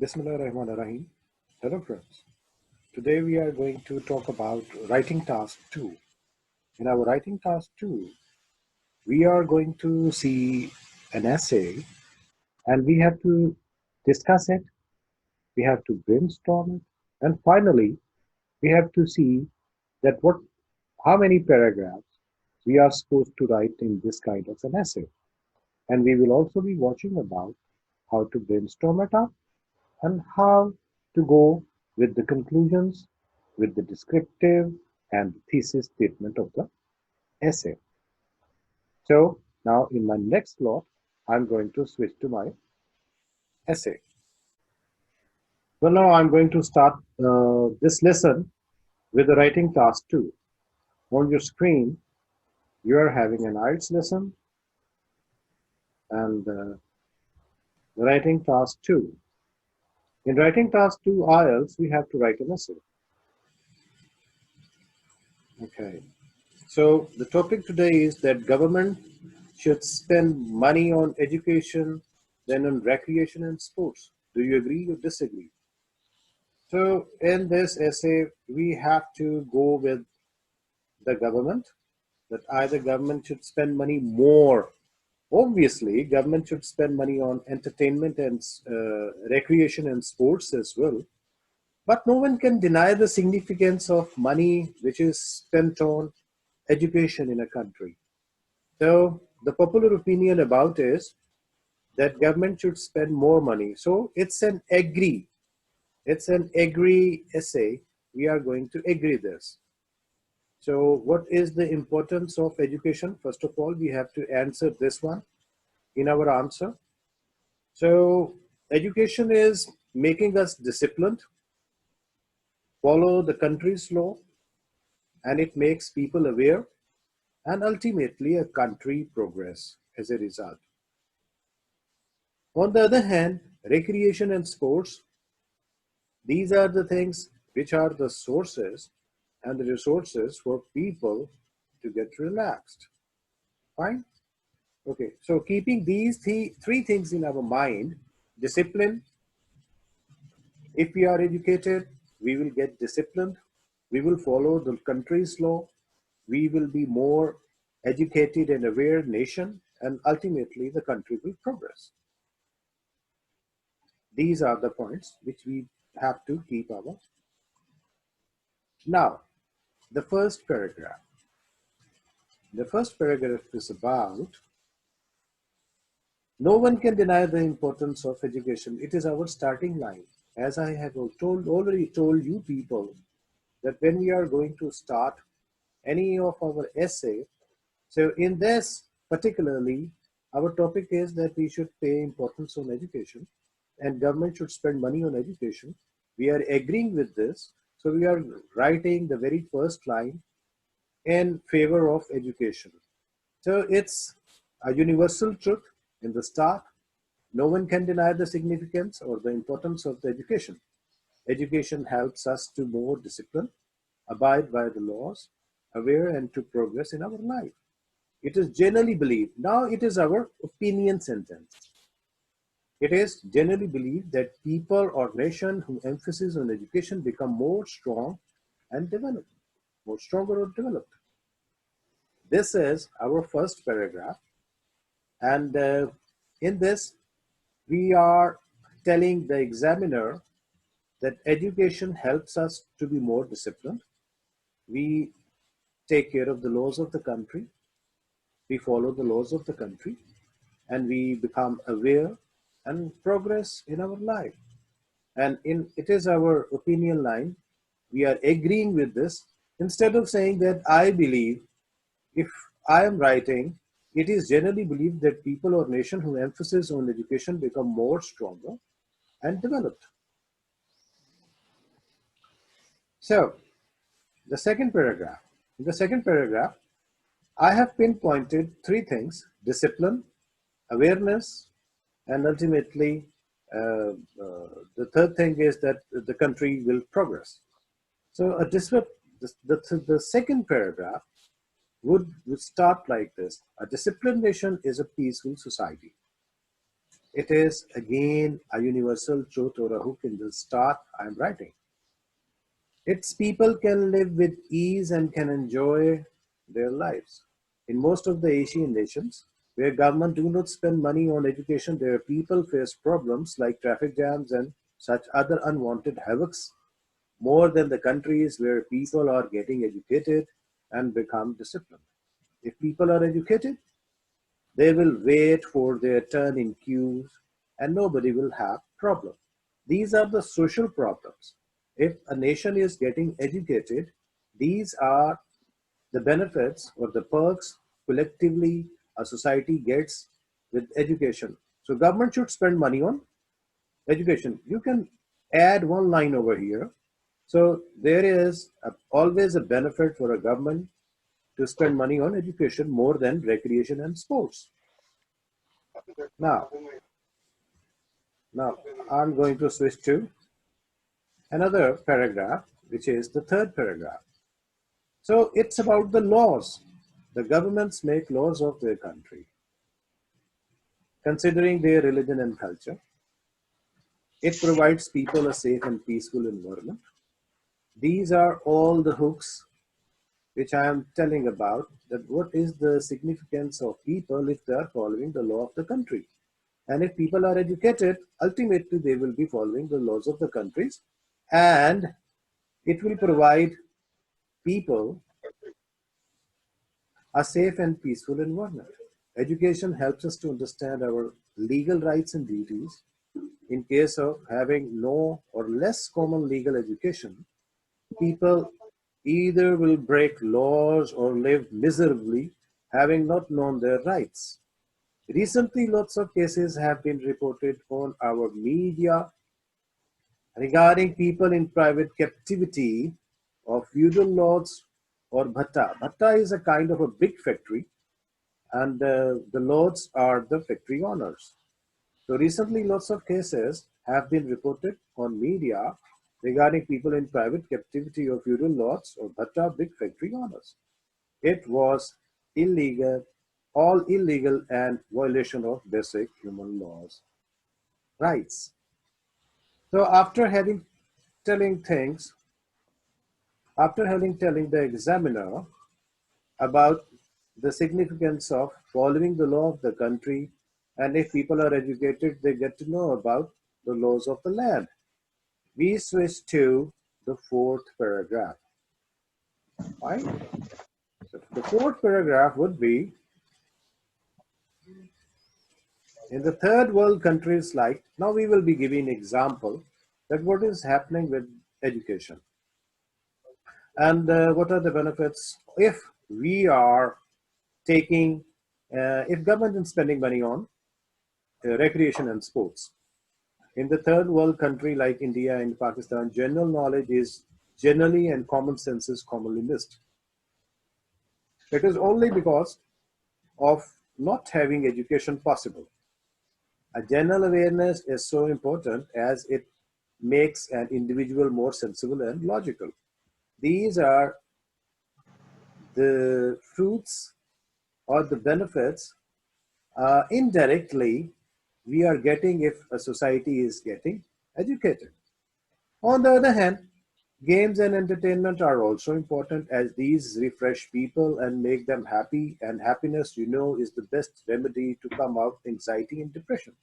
Bismillahirrahmanirrahim. Hello friends. Today we are going to talk about writing task 2. In our writing task 2, we are going to see an essay and we have to discuss it, we have to brainstorm it, and finally we have to see that how many paragraphs we are supposed to write in this kind of an essay. And we will also be watching about how to brainstorm it up and how to go with the conclusions, with the descriptive and thesis statement of the essay. So now in my next slot, I'm going to switch to my essay. Well, now I'm going to start this lesson with the writing task 2. On your screen, you are having an Ielts lesson and the writing task 2. In writing task 2 Ielts, we have to write an essay. Okay. So the topic today is that government should spend money on education than on recreation and sports. Do you agree or disagree? So in this essay, we have to go with the government, that either government should spend money more. Obviously, government should spend money on entertainment and recreation and sports as well. But no one can deny the significance of money which is spent on education in a country. So the popular opinion about is that government should spend more money. So it's an agree essay. We are going to agree this. So what is the importance of education? First of all, we have to answer this one in our answer. So education is making us disciplined, follow the country's law, and it makes people aware, and ultimately a country progress as a result. On the other hand, recreation and sports, these are the things which are the sources and the resources for people to get relaxed. Fine? Okay, so keeping these three things in our mind, discipline, if we are educated, we will get disciplined, we will follow the country's law, we will be more educated and aware nation, and ultimately the country will progress. These are the points which we have to keep our. Now, the first paragraph. The first paragraph is about no one can deny the importance of education. It is our starting line. As I have already told you people that when we are going to start any of our essay, so in this particularly, our topic is that we should pay importance on education and government should spend money on education. We are agreeing with this. So we are writing the very first line in favor of education. So it's a universal truth in the start. No one can deny the significance or the importance of the education. Education helps us to more discipline, abide by the laws, aware and to progress in our life. It is generally believed. Now it is our opinion sentence. It is generally believed that people or nation who emphasis on education become more strong and developed, more stronger or developed. This is our first paragraph. And in this, we are telling the examiner that education helps us to be more disciplined. We take care of the laws of the country. We follow the laws of the country and we become aware and progress in our life. And it is our opinion line. We are agreeing with this. Instead of saying that I believe, if I am writing, it is generally believed that people or nation who emphasize on education become more stronger and developed. So the second paragraph. In the second paragraph, I have pinpointed three things: discipline, awareness, and ultimately the third thing is that the country will progress. So the second paragraph would start like this: a disciplined nation is a peaceful society. It is again a universal truth or a hook in the start I'm writing. Its people can live with ease and can enjoy their lives. In most of the Asian nations, where government do not spend money on education, their people face problems like traffic jams and such other unwanted havocs more than the countries where people are getting educated and become disciplined. If people are educated, they will wait for their turn in queues and nobody will have problem. These are the social problems. If a nation is getting educated, these are the benefits or the perks collectively a society gets with education. So government should spend money on education. You can add one line over here. So there is always a benefit for a government to spend money on education more than recreation and sports. Now, Now, I'm going to switch to another paragraph, which is the third paragraph. So it's about the laws. The governments make laws of their country, considering their religion and culture. It provides people a safe and peaceful environment. These are all the hooks which I am telling about, that what is the significance of people if they are following the law of the country. And if people are educated, ultimately they will be following the laws of the countries, and it will provide people a safe and peaceful environment. Education helps us to understand our legal rights and duties. In case of having no or less common legal education, people either will break laws or live miserably having not known their rights. Recently, lots of cases have been reported on our media regarding people in private captivity of feudal lords or bhatta. Bhatta is a kind of a big factory, and the lords are the factory owners. So recently, lots of cases have been reported on media regarding people in private captivity of feudal lords or bhatta, big factory owners. It was illegal, all illegal and violation of basic human laws, rights. So telling things, after having telling the examiner about the significance of following the law of the country, and if people are educated, they get to know about the laws of the land. We switch to the fourth paragraph. Right? So the fourth paragraph would be in the third world countries like, now we will be giving example that what is happening with education and what are the benefits if we are taking, if government is spending money on recreation and sports. In the third world country like India and Pakistan, general knowledge is generally and common sense is commonly missed. It is only because of not having education possible. A general awareness is so important as it makes an individual more sensible and logical. These are the fruits or the benefits indirectly we are getting if a society is getting educated. On the other hand, games and entertainment are also important as these refresh people and make them happy, and happiness, you know, is the best remedy to come out anxiety and depression.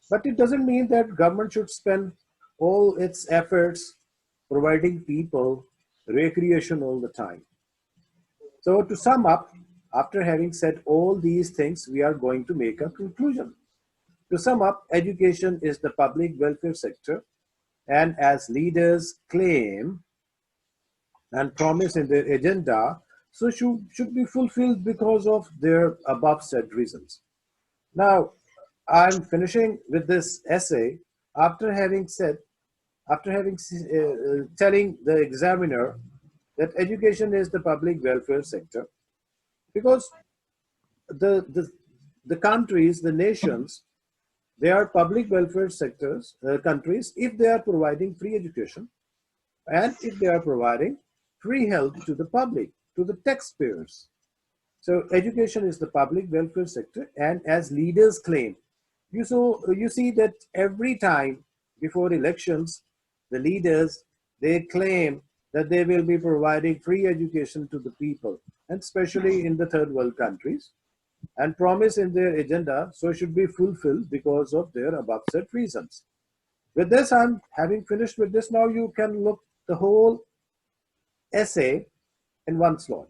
But it doesn't mean that government should spend all its efforts providing people recreation all the time. So to sum up, after having said all these things, we are going to make a conclusion. To sum up, education is the public welfare sector, and as leaders claim and promise in their agenda, so should be fulfilled because of their above said reasons. Now, I'm finishing with this essay after having said, after having telling the examiner that education is the public welfare sector because the the countries, the nations, they are public welfare sectors, countries if they are providing free education and if they are providing free health to the public, to the taxpayers. So education is the public welfare sector, and as leaders claim, You see that every time before elections, the leaders, they claim that they will be providing free education to the people, and especially in the third world countries, and promise in their agenda so should be fulfilled because of their above said reasons. With this, I'm having finished with this. Now you can look the whole essay in one slot.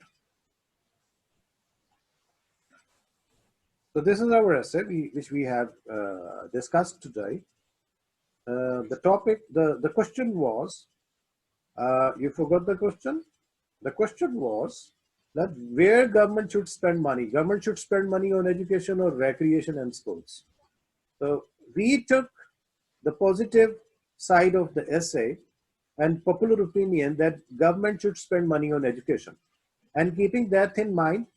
So this is our essay which we have discussed today. The topic, the question was, you forgot the question? The question was that where government should spend money. Government should spend money on education or recreation and sports. So we took the positive side of the essay and popular opinion that government should spend money on education. And keeping that in mind,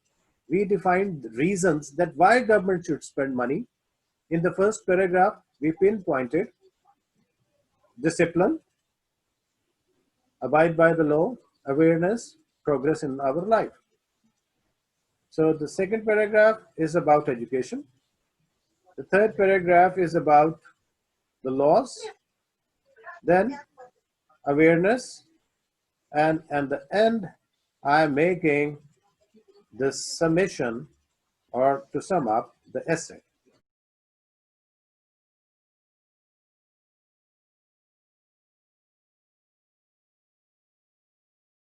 we defined reasons that why government should spend money. In the first paragraph, we pinpointed discipline, abide by the law, awareness, progress in our life. So the second paragraph is about education. The third paragraph is about the laws, then awareness, and at the end, I am making the summation or to sum up the essay.